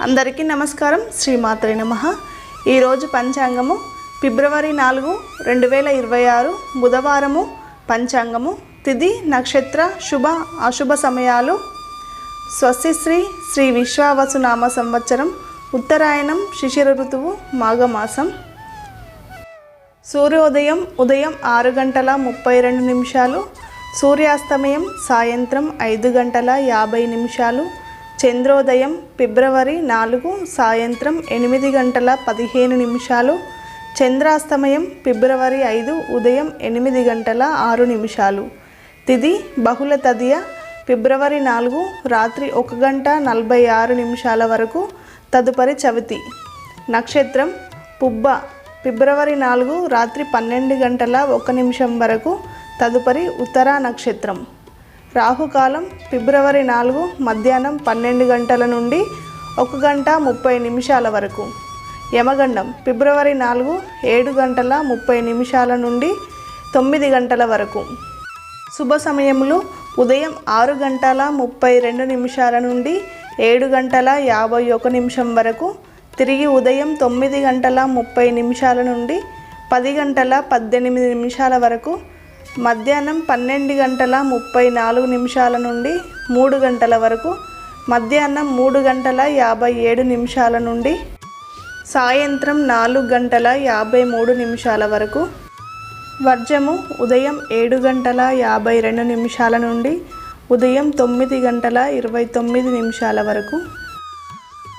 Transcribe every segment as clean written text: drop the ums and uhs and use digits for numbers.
అందరికీ నమస్కారం. శ్రీమాత్రే నమః. ఈరోజు పంచాంగము ఫిబ్రవరి 4, 2026 బుధవారము. పంచాంగము తిథి నక్షత్ర శుభ అశుభ సమయాలు. స్వస్తి శ్రీ విశ్వావసునామ సంవత్సరం ఉత్తరాయణం శిశిర ఋతువు మాఘమాసం. సూర్యోదయం ఉదయం 6:32, సూర్యాస్తమయం సాయంత్రం 5:50. చంద్రోదయం ఫిబ్రవరి 4 సాయంత్రం 8:15. చంద్రాస్తమయం ఫిబ్రవరి 5 ఉదయం 8:06. తిథి బహుళ తదియ ఫిబ్రవరి 4 రాత్రి 1:46 వరకు, తదుపరి చవితి. నక్షత్రం పుబ్బ ఫిబ్రవరి 4 రాత్రి 12:01 వరకు, తదుపరి ఉత్తరా నక్షత్రం. రాహుకాలం ఫిబ్రవరి 4 మధ్యాహ్నం 12 గంటల నుండి 1:30 వరకు. యమగండం ఫిబ్రవరి 4 7:30 నుండి 9 గంటల వరకు. శుభ సమయములు ఉదయం 6:32 నుండి 7:51 వరకు, తిరిగి ఉదయం 9:30 నుండి 10:18 వరకు, మధ్యాహ్నం 12:34 నుండి 3 గంటల వరకు, మధ్యాహ్నం 3:57 నుండి సాయంత్రం 4:53 వరకు. వర్జము ఉదయం 7:52 నుండి ఉదయం 9:29 వరకు.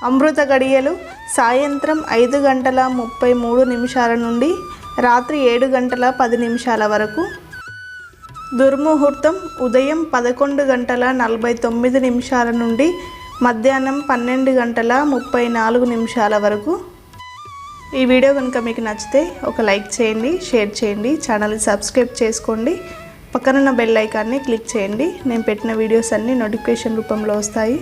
అమృత గడియలు సాయంత్రం 5:33 నుండి రాత్రి 7:10 వరకు. దుర్ముహూర్తం ఉదయం 11:49 నుండి మధ్యాహ్నం 12:34 వరకు. ఈ వీడియో కనుక మీకు నచ్చితే ఒక లైక్ చేయండి, షేర్ చేయండి, ఛానల్ని సబ్స్క్రైబ్ చేసుకోండి, పక్కనున్న బెల్ ఐకాన్ని క్లిక్ చేయండి. నేను పెట్టిన వీడియోస్ అన్నీ నోటిఫికేషన్ రూపంలో వస్తాయి.